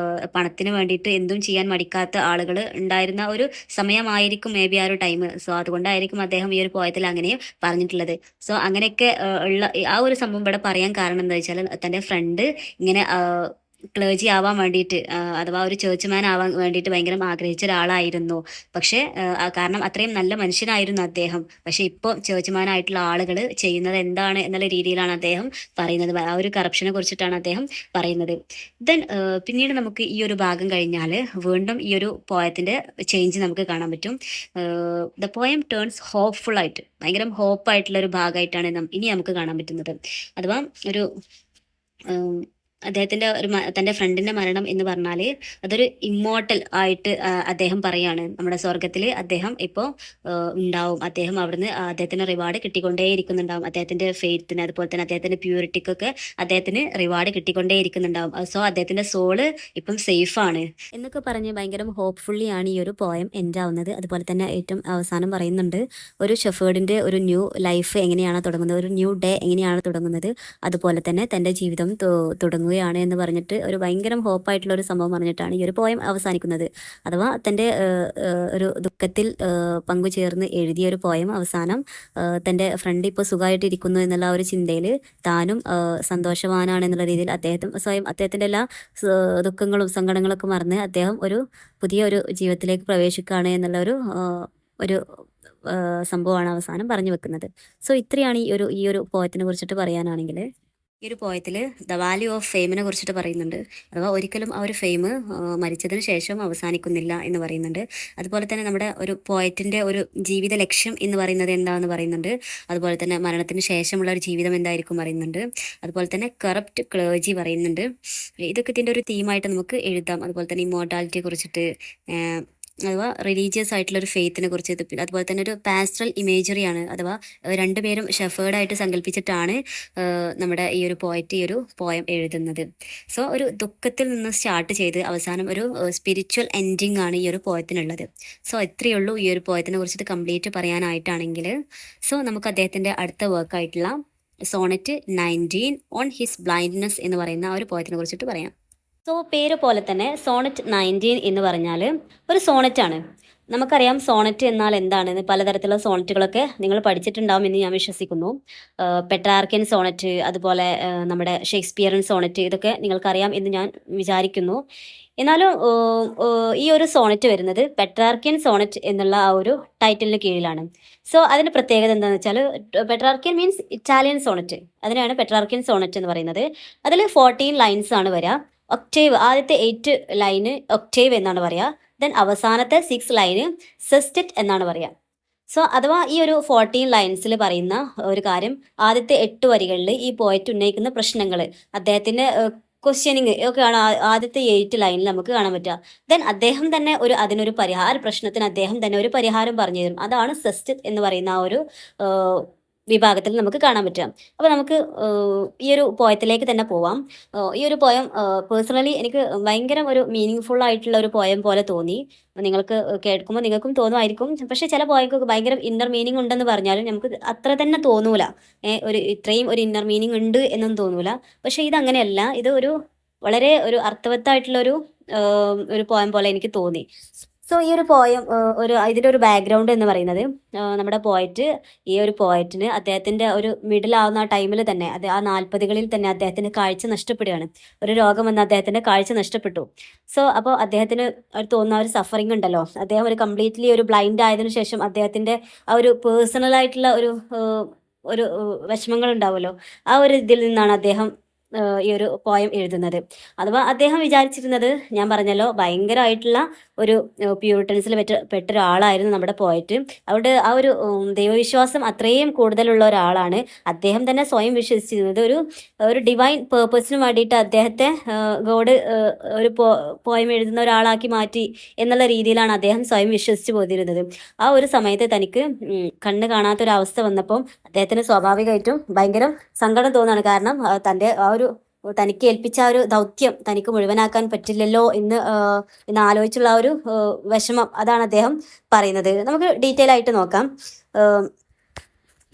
പണത്തിന് വേണ്ടിയിട്ട് എന്തും ചെയ്യാൻ മടിക്കാത്ത ആളുകൾ ഉണ്ടായിരുന്ന ഒരു സമയമായിരിക്കും മേ ബി ആ ഒരു ടൈം. സോ അതുകൊണ്ടായിരിക്കും അദ്ദേഹം ഈ ഒരു പോയത്തിൽ അങ്ങനെ പറഞ്ഞിട്ടുള്ളത്. സോ അങ്ങനെയൊക്കെ ഉള്ള ആ ഒരു സംഭവം ഇവിടെ പറയാൻ കാരണം എന്താ വെച്ചാൽ തൻ്റെ ഫ്രണ്ട് ഇങ്ങനെ ക്ലേർജി ആവാൻ വേണ്ടിയിട്ട്, അഥവാ ഒരു ചേർച്ച്മാൻ ആവാൻ വേണ്ടിയിട്ട് ഭയങ്കര ആഗ്രഹിച്ച ഒരാളായിരുന്നു. പക്ഷേ കാരണം അത്രയും നല്ല മനുഷ്യനായിരുന്നു അദ്ദേഹം. പക്ഷേ ഇപ്പോൾ ചേർച്ച്മാനായിട്ടുള്ള ആളുകൾ ചെയ്യുന്നത് എന്താണ് എന്നുള്ള രീതിയിലാണ് അദ്ദേഹം പറയുന്നത്. ആ ഒരു കറപ്ഷനെ കുറിച്ചിട്ടാണ് അദ്ദേഹം പറയുന്നത്. ദെൻ പിന്നീട് നമുക്ക് ഈ ഒരു ഭാഗം കഴിഞ്ഞാൽ വീണ്ടും ഈ ഒരു പോയത്തിൻ്റെ ചേഞ്ച് നമുക്ക് കാണാൻ പറ്റും. ദ പോയം ടേൺസ് ഹോപ്പ്ഫുൾ ആയിട്ട്, ഭയങ്കര ഹോപ്പായിട്ടുള്ള ഒരു ഭാഗമായിട്ടാണ് ഇനി നമുക്ക് കാണാൻ പറ്റുന്നത്. അഥവാ ഒരു അദ്ദേഹത്തിൻ്റെ തൻ്റെ ഫ്രണ്ടിൻ്റെ മരണം എന്ന് പറഞ്ഞാൽ അതൊരു ഇമ്മോർട്ടൽ ആയിട്ട് അദ്ദേഹം പറയാണ്. നമ്മുടെ സ്വർഗത്തിൽ അദ്ദേഹം ഇപ്പോൾ ഉണ്ടാവും. അദ്ദേഹം അവിടുന്ന് അദ്ദേഹത്തിന് റിവാർഡ് കിട്ടിക്കൊണ്ടേയിരിക്കുന്നുണ്ടാവും. അദ്ദേഹത്തിൻ്റെ ഫെയ്ത്തിന് അതുപോലെ തന്നെ അദ്ദേഹത്തിൻ്റെ പ്യൂരിറ്റിക്കൊക്കെ അദ്ദേഹത്തിന് റിവാർഡ് കിട്ടിക്കൊണ്ടേയിരിക്കുന്നുണ്ടാവും. സോ അദ്ദേഹത്തിൻ്റെ സോള് ഇപ്പം സേഫാണ് എന്നൊക്കെ പറഞ്ഞ് ഭയങ്കര ഹോപ്പ്ഫുള്ളി ആണ് ഈ ഒരു പോയം എൻഡ് ആവുന്നത്. അതുപോലെ തന്നെ ഏറ്റവും അവസാനം പറയുന്നുണ്ട് ഒരു ഷെഫേർഡിൻ്റെ ഒരു ന്യൂ ലൈഫ് എങ്ങനെയാണ് തുടങ്ങുന്നത്, ഒരു ന്യൂ ഡേ എങ്ങനെയാണ് തുടങ്ങുന്നത്, അതുപോലെ തന്നെ തൻ്റെ ജീവിതം തുടങ്ങുന്നു തുടങ്ങുകയാണ് എന്ന് പറഞ്ഞിട്ട് ഒരു ഭയങ്കരം ഹോപ്പായിട്ടുള്ള ഒരു സംഭവം പറഞ്ഞിട്ടാണ് ഈ ഒരു പോയം അവസാനിക്കുന്നത്. അഥവാ തൻ്റെ ഒരു ദുഃഖത്തിൽ പങ്കുചേർന്ന് എഴുതിയ ഒരു പോയം അവസാനം തൻ്റെ ഫ്രണ്ട് ഇപ്പോൾ സുഖമായിട്ടിരിക്കുന്നു എന്നുള്ള ഒരു ചിന്തയിൽ താനും സന്തോഷവാനാണ് എന്നുള്ള രീതിയിൽ അദ്ദേഹത്തിൻ്റെ എല്ലാ ദുഃഖങ്ങളും സങ്കടങ്ങളൊക്കെ മറന്ന് അദ്ദേഹം ഒരു പുതിയ ഒരു ജീവിതത്തിലേക്ക് പ്രവേശിക്കുകയാണ് എന്നുള്ള ഒരു സംഭവമാണ് അവസാനം പറഞ്ഞു വെക്കുന്നത്. സോ ഇത്രയാണ് ഈ ഒരു പോയത്തിനെ കുറിച്ചിട്ട് പറയാനാണെങ്കിൽ. ഈ ഒരു പോയത്തിൽ ദ വാല്യൂ ഓഫ് ഫെയിമിനെ കുറിച്ചിട്ട് പറയുന്നുണ്ട്. അഥവാ ഒരിക്കലും ആ ഒരു ഫെയിം മരിച്ചതിന് ശേഷം അവസാനിക്കുന്നില്ല എന്ന് പറയുന്നുണ്ട്. അതുപോലെ തന്നെ നമ്മുടെ ഒരു പോയറ്റിൻ്റെ ഒരു ജീവിത ലക്ഷ്യം എന്ന് പറയുന്നത് എന്താണെന്ന് പറയുന്നുണ്ട്. അതുപോലെ തന്നെ മരണത്തിന് ശേഷമുള്ള ഒരു ജീവിതം എന്തായിരിക്കും പറയുന്നുണ്ട്. അതുപോലെ തന്നെ കറപ്റ്റ് ക്ലേർജി പറയുന്നുണ്ട്. ഇതൊക്കെ ഇതിൻ്റെ ഒരു തീമായിട്ട് നമുക്ക് എഴുതാം. അതുപോലെ തന്നെ ഇമ്മോർട്ടാലിറ്റിയെ കുറിച്ചിട്ട്, അഥവാ റിലീജിയസ് ആയിട്ടുള്ളൊരു ഫെയ്ത്തിനെ കുറിച്ച്, അതുപോലെ തന്നെ ഒരു പാസ്റ്ററൽ ഇമേജറിയാണ്. അഥവാ രണ്ടുപേരും ഷെഫേർഡായിട്ട് സങ്കല്പിച്ചിട്ടാണ് നമ്മുടെ ഈ ഒരു പോയറ്റ് ഈ ഒരു പോയം എഴുതുന്നത്. സോ ഒരു ദുഃഖത്തിൽ നിന്ന് സ്റ്റാർട്ട് ചെയ്ത് അവസാനം ഒരു സ്പിരിച്വൽ എൻഡിങ് ആണ് ഈ ഒരു പോയത്തിനുള്ളത്. സോ ഇത്രയേ ഉള്ളൂ ഈ ഒരു പോയത്തിനെ കുറിച്ചിട്ട് കംപ്ലീറ്റ് പറയാനായിട്ടാണെങ്കിൽ. സോ നമുക്ക് അദ്ദേഹത്തിൻ്റെ അടുത്ത വർക്കായിട്ടുള്ള സോണറ്റ് 19 ഓൺ ഹിസ് ബ്ലൈൻഡ്നെസ് എന്ന് പറയുന്ന ആ ഒരു പോയത്തിനെ കുറിച്ചിട്ട് പറയാം. സോ പേര് പോലെ തന്നെ സോണറ്റ് 19 എന്ന് പറഞ്ഞാൽ ഒരു സോണറ്റാണ്. നമുക്കറിയാം സോണറ്റ് എന്നാൽ എന്താണെന്ന്. പലതരത്തിലുള്ള സോണറ്റുകളൊക്കെ നിങ്ങൾ പഠിച്ചിട്ടുണ്ടാവും എന്ന് ഞാൻ വിശ്വസിക്കുന്നു. പെട്രാർക്കൻ സോണറ്റ്, അതുപോലെ നമ്മുടെ ഷേക്സ്പിയറൻ സോണറ്റ്, ഇതൊക്കെ നിങ്ങൾക്കറിയാം എന്ന് ഞാൻ വിചാരിക്കുന്നു. എന്നാലും ഈ ഒരു സോണറ്റ് വരുന്നത് പെട്രാർക്കൻ സോണറ്റ് എന്നുള്ള ആ ഒരു ടൈറ്റിലിന് കീഴിലാണ്. സോ അതിൻ്റെ പ്രത്യേകത എന്താണെന്ന് വെച്ചാൽ, പെട്രാർക്കൻ മീൻസ് ഇറ്റാലിയൻ സോണറ്റ്, അതിനാണ് പെട്രാർക്കൻ സോണറ്റ് എന്ന് പറയുന്നത്. അതിൽ 14 ലൈൻസ് ആണ് വരിക. ഒക്ടേവ്, ആദ്യത്തെ 8 ലൈന് ഒക്ടേവ് എന്നാണ് പറയുക. ദെൻ അവസാനത്തെ 6 ലൈന് സെസ്റ്ററ്റ് എന്നാണ് പറയുക. സോ അഥവാ ഈ ഒരു 14 ലൈൻസിൽ പറയുന്ന ഒരു കാര്യം, ആദ്യത്തെ 8 വരികളിൽ ഈ പോയറ്റ് ഉന്നയിക്കുന്ന പ്രശ്നങ്ങൾ, അദ്ദേഹത്തിൻ്റെ ക്വസ്റ്റ്യനിങ് ഒക്കെയാണ് ആദ്യത്തെ 8 ലൈനിൽ നമുക്ക് കാണാൻ പറ്റുക. ദെൻ അദ്ദേഹം തന്നെ അതിനൊരു പ്രശ്നത്തിന് അദ്ദേഹം തന്നെ ഒരു പരിഹാരം പറഞ്ഞു തരും. അതാണ് സെസ്റ്ററ്റ് എന്ന് പറയുന്ന ആ ഒരു വിഭാഗത്തിൽ നമുക്ക് കാണാൻ പറ്റുക. അപ്പോൾ നമുക്ക് ഈ ഒരു പോയത്തിലേക്ക് തന്നെ പോവാം. ഈ ഒരു പോയം പേഴ്സണലി എനിക്ക് ഭയങ്കര ഒരു മീനിങ് ഫുൾ ആയിട്ടുള്ള ഒരു പോയം പോലെ തോന്നി. നിങ്ങൾക്ക് കേൾക്കുമ്പോൾ നിങ്ങൾക്കും തോന്നുമായിരിക്കും. പക്ഷേ ചില പോയങ്ങൾക്ക് ഭയങ്കര ഇന്നർ മീനിങ് ഉണ്ടെന്ന് പറഞ്ഞാലും നമുക്ക് അത്ര തന്നെ തോന്നൂല. ഇത്രയും ഒരു ഇന്നർ മീനിങ് ഉണ്ട് എന്നൊന്നും തോന്നൂല. പക്ഷേ ഇതങ്ങനെയല്ല. ഇത് വളരെ ഒരു അർത്ഥവത്തായിട്ടുള്ള ഒരു പോയം പോലെ എനിക്ക് തോന്നി. സോ ഈ ഒരു പോയം ഇതിൻ്റെ ഒരു ബാക്ക്ഗ്രൗണ്ട് എന്ന് പറയുന്നത്, നമ്മുടെ ഈ ഒരു പോയറ്റിന് അദ്ദേഹത്തിൻ്റെ ഒരു മിഡിൽ ആവുന്ന ആ ടൈമിൽ തന്നെ, ആ 40കളിൽ തന്നെ അദ്ദേഹത്തിന് കാഴ്ച നഷ്ടപ്പെടുകയാണ്. ഒരു രോഗം വന്ന് അദ്ദേഹത്തിൻ്റെ കാഴ്ച നഷ്ടപ്പെട്ടു. സോ അപ്പോൾ അദ്ദേഹത്തിന് തോന്നുന്ന ഒരു സഫറിങ് ഉണ്ടല്ലോ, അദ്ദേഹം ഒരു കംപ്ലീറ്റ്ലി ഒരു ബ്ലൈൻഡ് ആയതിനു ശേഷം അദ്ദേഹത്തിൻ്റെ ആ ഒരു പേഴ്സണലായിട്ടുള്ള ഒരു വിഷമങ്ങൾ ഉണ്ടാവുമല്ലോ, ആ ഒരു ഇതിൽ നിന്നാണ് അദ്ദേഹം ഈ ഒരു പോയം എഴുതുന്നത്. അഥവാ അദ്ദേഹം വിചാരിച്ചിരുന്നത്, ഞാൻ പറഞ്ഞല്ലോ, ഭയങ്കരമായിട്ടുള്ള ഒരു പ്യൂരിറ്റൻസിൽ പെട്ട ഒരാളായിരുന്നു നമ്മുടെ പോയറ്റ്. അവിടെ ആ ഒരു ദൈവവിശ്വാസം അത്രയും കൂടുതലുള്ള ഒരാളാണ്. അദ്ദേഹം തന്നെ സ്വയം വിശ്വസിച്ചിരുന്നത് ഒരു ഡിവൈൻ പേർപ്പസിന് വേണ്ടിയിട്ട് അദ്ദേഹത്തെ ഗോഡ് ഒരു പോയം എഴുതുന്ന ഒരാളാക്കി മാറ്റി എന്നുള്ള രീതിയിലാണ് അദ്ദേഹം സ്വയം വിശ്വസിച്ച് പോയിരുന്നത്. ആ ഒരു സമയത്ത് തനിക്ക് കണ്ണ് കാണാത്തൊരവസ്ഥ വന്നപ്പോൾ അദ്ദേഹത്തിന് സ്വാഭാവികമായിട്ടും ഭയങ്കര സങ്കടം തോന്നുകയാണ്. കാരണം തൻ്റെ തനിക്ക് ഏൽപ്പിച്ച ആ ഒരു ദൗത്യം തനിക്ക് മുഴുവനാക്കാൻ പറ്റില്ലല്ലോ എന്ന് ആലോചിച്ചുള്ള ആ ഒരു വിഷമം, അതാണ് അദ്ദേഹം പറയുന്നത്. നമുക്ക് ഡീറ്റെയിൽ ആയിട്ട് നോക്കാം.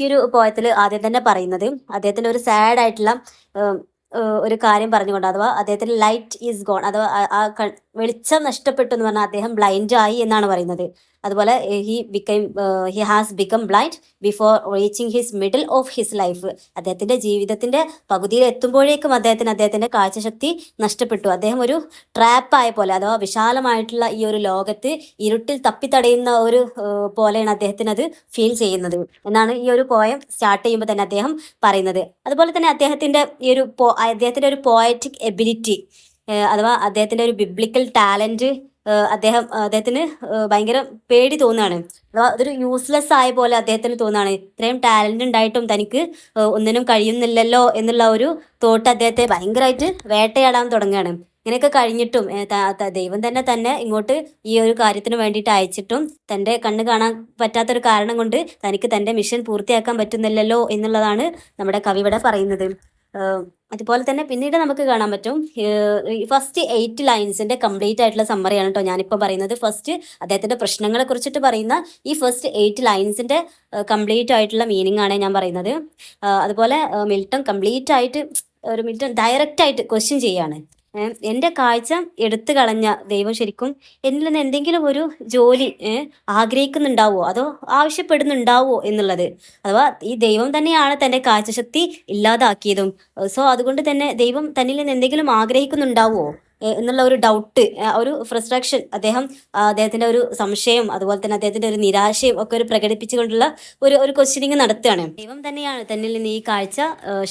ഈ ഒരു പോയത്തിൽ ആദ്യം തന്നെ പറയുന്നത് അദ്ദേഹത്തിൻ്റെ ഒരു സാഡ് ആയിട്ടുള്ള ഒരു കാര്യം പറഞ്ഞുകൊണ്ട്, അഥവാ അദ്ദേഹത്തിന് ലൈറ്റ് ഈസ് ഗോൺ, അഥവാ വെളിച്ചം നഷ്ടപ്പെട്ടു എന്ന് പറഞ്ഞാൽ അദ്ദേഹം ബ്ലൈൻഡ് ആയി എന്നാണ് പറയുന്നത്. അതുപോലെ he has become blind before reaching his middle of his life. അദ്ദേഹത്തിൻ്റെ ജീവിതത്തിൻ്റെ പകുതിയിൽ എത്തുമ്പോഴേക്കും അദ്ദേഹത്തിൻ്റെ കാഴ്ചശക്തി നഷ്ടപ്പെട്ടു. അദ്ദേഹം ഒരു ട്രാപ്പായ പോലെ, അഥവാ വിശാലമായിട്ടുള്ള ഈ ഒരു ലോകത്ത് ഇരുട്ടിൽ തപ്പിത്തടയുന്ന ഒരു പോലെയാണ് അദ്ദേഹത്തിന് അത് ഫീൽ ചെയ്യുന്നത് എന്നാണ് ഈ ഒരു പോയം സ്റ്റാർട്ട് ചെയ്യുമ്പോൾ തന്നെ അദ്ദേഹം പറയുന്നത്. അതുപോലെ തന്നെ അദ്ദേഹത്തിൻ്റെ ഒരു പോയറ്റിക് എബിലിറ്റി, അഥവാ അദ്ദേഹത്തിൻ്റെ ഒരു ബിബ്ലിക്കൽ ടാലൻറ്റ് അദ്ദേഹത്തിന് ഭയങ്കര പേടി തോന്നുകയാണ്. അഥവാ അതൊരു യൂസ്ലെസ് ആയ പോലെ അദ്ദേഹത്തിന് തോന്നുകയാണ്. ഇത്രയും ടാലൻ്റ് ഉണ്ടായിട്ടും തനിക്ക് ഒന്നിനും കഴിയുന്നില്ലല്ലോ എന്നുള്ള ഒരു തോട്ട് അദ്ദേഹത്തെ ഭയങ്കരമായിട്ട് വേട്ടയാടാൻ തുടങ്ങുകയാണ്. ഇങ്ങനെയൊക്കെ കഴിഞ്ഞിട്ടും ദൈവം തന്നെ ഇങ്ങോട്ട് ഈ ഒരു കാര്യത്തിന് വേണ്ടിയിട്ട് അയച്ചിട്ടും തൻ്റെ കണ്ണ് കാണാൻ പറ്റാത്തൊരു കാരണം കൊണ്ട് തനിക്ക് തൻ്റെ മിഷൻ പൂർത്തിയാക്കാൻ പറ്റുന്നില്ലല്ലോ എന്നുള്ളതാണ് നമ്മുടെ കവി ഇവിടെ പറയുന്നത്. അതുപോലെ തന്നെ പിന്നീട് നമുക്ക് കാണാൻ പറ്റും, ഫസ്റ്റ് 8 ലൈൻസിൻ്റെ കംപ്ലീറ്റ് ആയിട്ടുള്ള സമ്മറിയാണ് കേട്ടോ ഞാനിപ്പോൾ പറയുന്നത്. ഫസ്റ്റ് അദ്ദേഹത്തിൻ്റെ പ്രശ്നങ്ങളെ കുറിച്ചിട്ട് പറയുന്ന ഈ ഫസ്റ്റ് 8 ലൈൻസിൻ്റെ കംപ്ലീറ്റ് ആയിട്ടുള്ള മീനിങ് ആണ് ഞാൻ പറയുന്നത്. അതുപോലെ മിൽട്ടൺ കംപ്ലീറ്റ് ആയിട്ട് മിൽട്ടൺ ഡയറക്റ്റായിട്ട് ക്വസ്റ്റ്യൻ ചെയ്യാണ്. എൻ്റെ കാഴ്ച എടുത്തു കളഞ്ഞ ദൈവം ശരിക്കും എന്നിൽ നിന്ന് എന്തെങ്കിലും ഒരു ജോലി ആഗ്രഹിക്കുന്നുണ്ടാവോ അതോ ആവശ്യപ്പെടുന്നുണ്ടാവോ എന്നുള്ളത്. അഥവാ ഈ ദൈവം തന്നെയാണ് തൻ്റെ കാഴ്ചശക്തി ഇല്ലാതാക്കിയതും. സോ അതുകൊണ്ട് തന്നെ ദൈവം തന്നിൽ നിന്ന് എന്തെങ്കിലും ആഗ്രഹിക്കുന്നുണ്ടാവോ എന്നുള്ള ഒരു ഡൗട്ട്, ഒരു ഫ്രസ്ട്രേഷൻ അദ്ദേഹത്തിൻ്റെ ഒരു സംശയം, അതുപോലെ തന്നെ അദ്ദേഹത്തിൻ്റെ ഒരു നിരാശയും ഒക്കെ ഒരു പ്രകടിപ്പിച്ചുകൊണ്ടുള്ള ഒരു ക്വസ്റ്റ്യനിങ് നടത്തുകയാണ്. ദൈവം തന്നെയാണ് തന്നിൽ നിന്ന് ഈ കാഴ്ച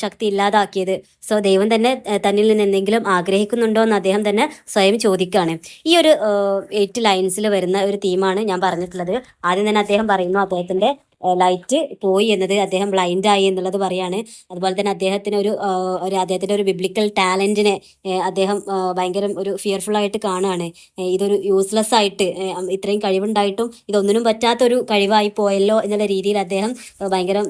ശക്തി ഇല്ലാതാക്കിയത്. സോ ദൈവം തന്നെ തന്നിൽ നിന്ന് എന്തെങ്കിലും ആഗ്രഹിക്കുന്നുണ്ടോ എന്ന് അദ്ദേഹം തന്നെ സ്വയം ചോദിക്കുകയാണ്. ഈ ഒരു 8 ലൈൻസിൽ വരുന്ന ഒരു തീമാണ് ഞാൻ പറഞ്ഞിട്ടുള്ളത്. ആദ്യം തന്നെ അദ്ദേഹം പറയുന്നു അദ്ദേഹത്തിൻ്റെ ലൈറ്റ് പോയി എന്നത്, അദ്ദേഹം ബ്ലൈൻഡ് ആയി എന്നുള്ളത് പറയാണ്. അതുപോലെ തന്നെ അദ്ദേഹത്തിൻ്റെ ഒരു ബിബ്ലിക്കൽ ടാലൻറ്റിനെ അദ്ദേഹം ഭയങ്കര ഒരു ഫിയർഫുൾ ആയിട്ട് കാണുകയാണ്. ഇതൊരു യൂസ്ലെസ് ആയിട്ട്, ഇത്രയും കഴിവുണ്ടായിട്ടും ഇതൊന്നിനും പറ്റാത്തൊരു കഴിവായി പോയല്ലോ എന്നുള്ള രീതിയിൽ അദ്ദേഹം ഭയങ്കര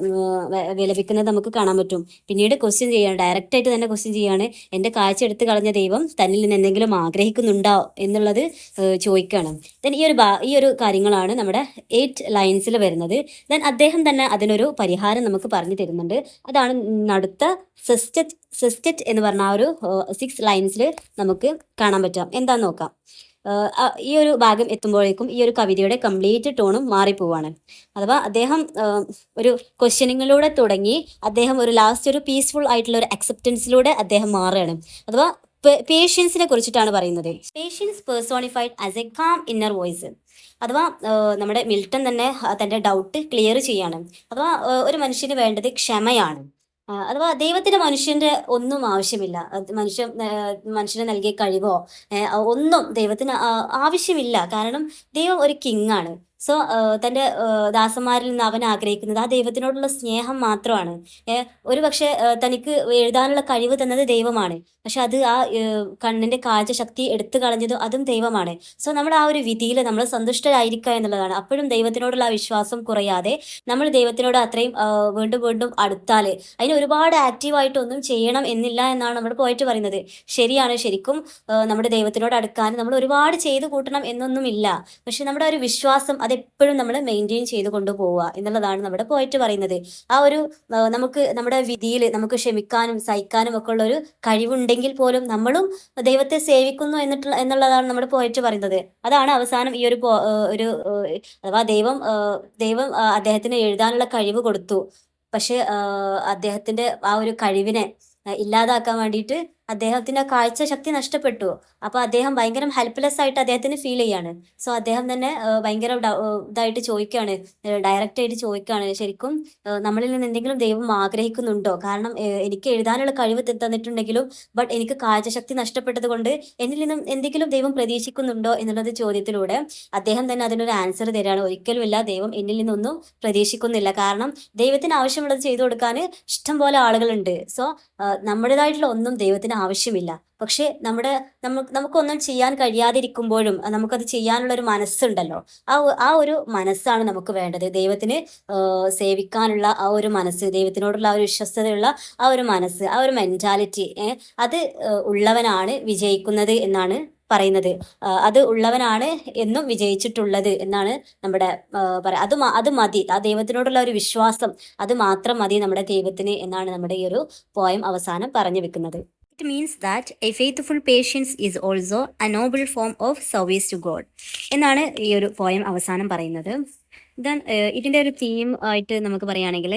വിലപിക്കുന്നത് നമുക്ക് കാണാൻ പറ്റും. പിന്നീട് ക്വസ്റ്റ്യൻ ചെയ്യാണ്, ഡയറക്റ്റായിട്ട് തന്നെ ക്വസ്റ്റ്യൻ ചെയ്യാണ്, എൻ്റെ കാഴ്ച എടുത്ത് കളഞ്ഞ ദൈവം തന്നിൽ നിന്ന് എന്തെങ്കിലും ആഗ്രഹിക്കുന്നുണ്ടോ എന്നുള്ളത് ചോദിക്കുകയാണ്. ദെൻ ഈ ഒരു കാര്യങ്ങളാണ് നമ്മുടെ 8 ലൈൻസിൽ വരുന്നത്. ദെൻ അദ്ദേഹം തന്നെ അതിനൊരു പരിഹാരം നമുക്ക് പറഞ്ഞു തരുന്നുണ്ട്. അതാണ് അടുത്ത സെസ്റ്ററ്റ് എന്ന് പറഞ്ഞ ആ ഒരു 6 ലൈൻസിൽ നമുക്ക് കാണാൻ പറ്റാം. എന്താന്ന് നോക്കാം. ഈ ഒരു ഭാഗം എത്തുമ്പോഴേക്കും ഈ ഒരു കവിതയുടെ കംപ്ലീറ്റ് ടോണും മാറിപ്പോവാണ്. അഥവാ അദ്ദേഹം ഒരു ക്വസ്റ്റ്യനിങ്ങിലൂടെ തുടങ്ങി അദ്ദേഹം ഒരു ലാസ്റ്റ് ഒരു പീസ്ഫുൾ ആയിട്ടുള്ള ഒരു അക്സെപ്റ്റൻസിലൂടെ അദ്ദേഹം മാറുകയാണ്. അഥവാ പേഷ്യൻസിനെ കുറിച്ചിട്ടാണ് പറയുന്നത്. Patience personified as a calm inner voice. അഥവാ നമ്മുടെ മിൽട്ടൺ തന്നെ തൻ്റെ ഡൗട്ട് ക്ലിയർ ചെയ്യാണ്. അഥവാ ഒരു മനുഷ്യന് വേണ്ടത് ക്ഷമയാണ്. അഥവാ ദൈവത്തിന് മനുഷ്യൻ്റെ ഒന്നും ആവശ്യമില്ല. മനുഷ്യന് നൽകിയ കഴിവോ ഒന്നും ദൈവത്തിന് ആവശ്യമില്ല. കാരണം ദൈവം ഒരു കിങ് ആണ്. സോ തൻ്റെ ദാസന്മാരിൽ നിന്ന് അവൻ ആഗ്രഹിക്കുന്നത് ആ ദൈവത്തിനോടുള്ള സ്നേഹം മാത്രമാണ്. ഒരു പക്ഷേ തനിക്ക് എഴുതാനുള്ള കഴിവ് തന്നത് ദൈവമാണ്, പക്ഷെ അത് ആ കണ്ണിൻ്റെ കാഴ്ച ശക്തി എടുത്തു കളഞ്ഞത് അതും ദൈവമാണ്. സോ നമ്മുടെ ആ ഒരു വിധിയിൽ നമ്മൾ സന്തുഷ്ടരായിരിക്കുക എന്നുള്ളതാണ്. അപ്പോഴും ദൈവത്തിനോടുള്ള ആ വിശ്വാസം കുറയാതെ നമ്മൾ ദൈവത്തിനോട് അത്രയും വീണ്ടും വീണ്ടും അടുത്താൽ അതിന് ഒരുപാട് ആക്റ്റീവായിട്ടൊന്നും ചെയ്യണം എന്നില്ല എന്നാണ് നമ്മുടെ പോയിട്ട് പറയുന്നത്. ശരിയാണ്, ശരിക്കും നമ്മുടെ ദൈവത്തിനോട് അടുക്കാൻ നമ്മൾ ഒരുപാട് ചെയ്ത് കൂട്ടണം എന്നൊന്നുമില്ല. പക്ഷെ നമ്മുടെ ഒരു വിശ്വാസം അതെപ്പോഴും നമ്മൾ മെയിൻറ്റെയിൻ ചെയ്ത് കൊണ്ടുപോവുക എന്നുള്ളതാണ് നമ്മുടെ പോയിട്ട് പറയുന്നത്. ആ ഒരു നമുക്ക് നമ്മുടെ വിധിയിൽ നമുക്ക് ക്ഷമിക്കാനും സഹിക്കാനും ഒക്കെ ഉള്ള ഒരു കഴിവുണ്ടെങ്കിൽ പോലും നമ്മളും ദൈവത്തെ സേവിക്കുന്നു എന്നുള്ളതാണ് നമ്മുടെ പോയിട്ട് പറയുന്നത്. അതാണ് അവസാനം ഈ ഒരു അഥവാ ദൈവം അദ്ദേഹത്തിന് എഴുതാനുള്ള കഴിവ് കൊടുത്തു. പക്ഷെ അദ്ദേഹത്തിന്റെ ആ ഒരു കഴിവിനെ ഇല്ലാതാക്കാൻ വേണ്ടിയിട്ട് അദ്ദേഹത്തിന്റെ കാഴ്ച ശക്തി നഷ്ടപ്പെട്ടു. അപ്പോൾ അദ്ദേഹം ഭയങ്കര ഹെൽപ്ലെസ് ആയിട്ട് അദ്ദേഹത്തിന് ഫീൽ ചെയ്യാണ്. സോ അദ്ദേഹം തന്നെ ഭയങ്കര ഇതായിട്ട് ചോദിക്കുകയാണ്, ഡയറക്റ്റ് ആയിട്ട് ചോദിക്കുകയാണ്, ശരിക്കും നമ്മളിൽ നിന്ന് എന്തെങ്കിലും ദൈവം ആഗ്രഹിക്കുന്നുണ്ടോ? കാരണം എനിക്ക് എഴുതാനുള്ള കഴിവ് തന്നിട്ടുണ്ടെങ്കിലും ബട്ട് എനിക്ക് കാഴ്ചശക്തി നഷ്ടപ്പെട്ടത് കൊണ്ട് എന്നിൽ നിന്നും എന്തെങ്കിലും ദൈവം പ്രതീക്ഷിക്കുന്നുണ്ടോ എന്നുള്ളത് ചോദ്യത്തിലൂടെ അദ്ദേഹം തന്നെ അതിനൊരു ആൻസർ തരികയാണ്. ഒരിക്കലുമില്ല, ദൈവം എന്നിൽ നിന്നൊന്നും പ്രതീക്ഷിക്കുന്നില്ല. കാരണം ദൈവത്തിന് ആവശ്യമുള്ളത് ചെയ്തു കൊടുക്കാൻ ഇഷ്ടം പോലെ ആളുകളുണ്ട്. സോ നമ്മുടേതായിട്ടുള്ള ഒന്നും ദൈവത്തിന് ആവശ്യമില്ല. പക്ഷേ നമുക്കൊന്നും ചെയ്യാൻ കഴിയാതിരിക്കുമ്പോഴും നമുക്കത് ചെയ്യാനുള്ള ഒരു മനസ്സുണ്ടല്ലോ, ആ ഒരു മനസ്സാണ് നമുക്ക് വേണ്ടത്. ദൈവത്തിന് സേവിക്കാനുള്ള ആ ഒരു മനസ്സ്, ദൈവത്തിനോടുള്ള ആ ഒരു വിശ്വസ്തതയുള്ള ആ ഒരു മനസ്സ്, ആ ഒരു മെന്റാലിറ്റി അത് ഉള്ളവനാണ് വിജയിക്കുന്നത് എന്നാണ് പറയുന്നത്. അത് ഉള്ളവനാണ് എന്നും വിജയിച്ചിട്ടുള്ളത് എന്നാണ് നമ്മുടെ അത് മതി. ആ ദൈവത്തിനോടുള്ള ഒരു വിശ്വാസം അത് മാത്രം മതി നമ്മുടെ ദൈവത്തിന് എന്നാണ് നമ്മുടെ ഈ ഒരു പോയം അവസാനം പറഞ്ഞു വെക്കുന്നത്. It means that a faithful patience is also a noble form of service to God എന്നാണ് ഈ ഒരു പോയം അവസാനം പറയുന്നത്. ദെൻ ഇതിൻ്റെ ഒരു തീം ആയിട്ട് നമുക്ക് പറയുകയാണെങ്കിൽ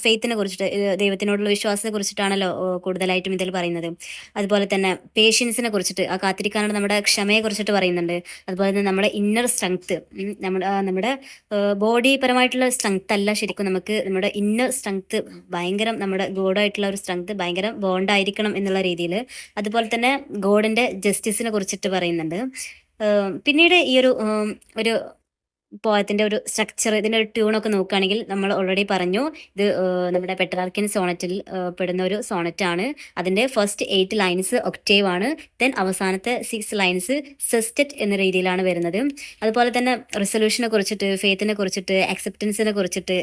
ഫെയ്ത്തിനെ കുറിച്ചിട്ട്, ദൈവത്തിനോടുള്ള വിശ്വാസത്തെ കുറിച്ചിട്ടാണല്ലോ കൂടുതലായിട്ടും ഇതിൽ പറയുന്നത്. അതുപോലെ തന്നെ പേഷ്യൻസിനെ കുറിച്ചിട്ട്, ആ കാത്തിരിക്കാനുള്ള നമ്മുടെ ക്ഷമയെ കുറിച്ചിട്ട് പറയുന്നുണ്ട്. അതുപോലെ തന്നെ നമ്മുടെ ഇന്നർ സ്ട്രെങ്ത്ത്, നമ്മുടെ ബോഡി പരമായിട്ടുള്ള സ്ട്രെങ്ത് അല്ല, ശരിക്കും നമുക്ക് നമ്മുടെ ഇന്നർ സ്ട്രെങ്ത്ത് ഭയങ്കര, നമ്മുടെ ഗോഡായിട്ടുള്ള ഒരു സ്ട്രെങ്ത്ത് ഭയങ്കര ബോണ്ടായിരിക്കണം എന്നുള്ള രീതിയിൽ. അതുപോലെ തന്നെ ഗോഡിൻ്റെ ജസ്റ്റിസിനെ കുറിച്ചിട്ട് പറയുന്നുണ്ട്. പിന്നീട് ഈ ഒരു പോയത്തിൻ്റെ ഒരു സ്ട്രക്ചർ, ഇതിൻ്റെ ഒരു ട്യൂണൊക്കെ നോക്കുകയാണെങ്കിൽ നമ്മൾ ഓൾറെഡി പറഞ്ഞു, ഇത് നമ്മുടെ പെട്രാർക്കിൻ സോണറ്റിൽ പെടുന്ന ഒരു സോണറ്റാണ്. അതിൻ്റെ ഫസ്റ്റ് 8 ലൈൻസ് ഒക്ടേവ് ആണ്. ദെൻ അവസാനത്തെ 6 ലൈൻസ് സെസ്റ്ററ്റ് എന്ന രീതിയിലാണ് വരുന്നത്. അതുപോലെ തന്നെ റിസൊല്യൂഷനെ കുറിച്ചിട്ട്, ഫെയ്ത്തിനെ കുറിച്ചിട്ട്, അക്സെപ്റ്റൻസിനെ കുറിച്ചിട്ട്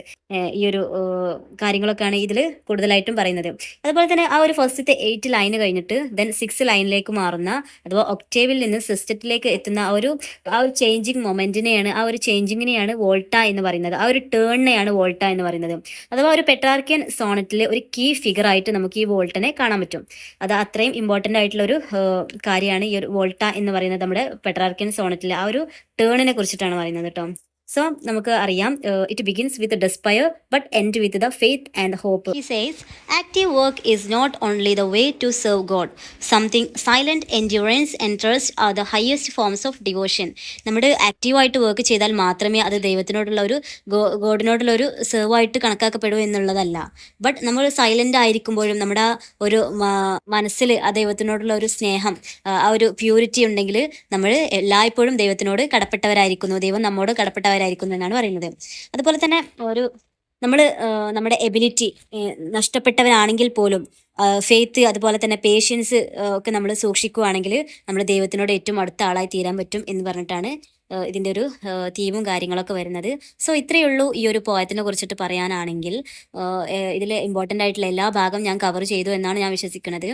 ഈ ഒരു കാര്യങ്ങളൊക്കെയാണ് ഇതിൽ കൂടുതലായിട്ടും പറയുന്നത്. അതുപോലെ തന്നെ ആ ഒരു ഫസ്റ്റത്തെ 8 ലൈന് കഴിഞ്ഞിട്ട് ദെൻ 6 ലൈനിലേക്ക് മാറുന്ന, അഥവാ ഒക്ടേവിൽ നിന്ന് സെസ്റ്ററ്റിലേക്ക് എത്തുന്ന ആ ഒരു ചേഞ്ചിങ് മൊമെൻറ്റിനെയാണ്, ആ ഒരു ചേഞ്ചിങ്ങിനെയാണ് വോൾട്ട എന്ന് പറയുന്നത്. ആ ഒരു ടേണിനെയാണ് വോൾട്ട എന്ന് പറയുന്നത്. അഥവാ ഒരു പെട്രാർക്കിയൻ സോണറ്റിൽ ഒരു കീ ഫിഗർ ആയിട്ട് നമുക്ക് ഈ വോൾട്ടനെ കാണാൻ പറ്റും. അത് അത്രയും ഇമ്പോർട്ടൻ്റ് ആയിട്ടുള്ള ഒരു കാര്യമാണ് ഈ ഒരു വോൾട്ട എന്ന് പറയുന്നത്. നമ്മുടെ പെട്രാർക്കിയൻ സോണറ്റിൽ ആ ഒരു ടേണിനെ കുറിച്ചിട്ടാണ് പറയുന്നത് കേട്ടോ. സോ നമുക്ക് അറിയാം, it begins with despair but end with the faith and hope. He says, active work is not only the way to serve God. Something silent endurance and trust are the highest forms of devotion. നമ്മുടെ ആക്റ്റീവായിട്ട് work ചെയ്താൽ മാത്രമേ അത് ദൈവത്തിനോടുള്ള ഒരു ഗോഡിനോടുള്ള ഒരു സെർവായിട്ട് കണക്കാക്കപ്പെടൂ എന്നുള്ളതല്ല. But നമ്മൾ silent ആയിരിക്കുമ്പോഴും നമ്മുടെ ഒരു മനസ്സിൽ ആ ദൈവത്തിനോടുള്ള ഒരു സ്നേഹം, ആ ഒരു പ്യൂരിറ്റി ഉണ്ടെങ്കിൽ നമ്മൾ എല്ലായ്പ്പോഴും ദൈവത്തിനോട് കടപ്പെട്ടവരായിരിക്കുന്നു, ദൈവം നമ്മോട് കടപ്പെട്ടവരായിരിക്കുന്നു എന്നാണ് പറയുന്നത്. അതുപോലെ തന്നെ നമ്മൾ നമ്മുടെ എബിലിറ്റി നഷ്ടപ്പെട്ടവരാണെങ്കിൽ പോലും ഫെയ്ത്ത് അതുപോലെ തന്നെ പേഷ്യൻസ് ഒക്കെ നമ്മൾ സൂക്ഷിക്കുകയാണെങ്കിൽ നമ്മൾ ദൈവത്തിനോട് ഏറ്റവും അടുത്ത ആളായി തീരാൻ പറ്റും എന്ന് പറഞ്ഞിട്ടാണ് ഇതിൻ്റെ ഒരു തീമും കാര്യങ്ങളൊക്കെ വരുന്നത്. സോ ഇത്രയേ ഉള്ളൂ ഈ ഒരു പോയത്തിനെ കുറിച്ചിട്ട് പറയാനാണെങ്കിൽ. ഇതിൽ ഇമ്പോർട്ടൻ്റ് ആയിട്ടുള്ള എല്ലാ ഭാഗം ഞാൻ കവർ ചെയ്തു എന്നാണ് ഞാൻ വിശ്വസിക്കുന്നത്.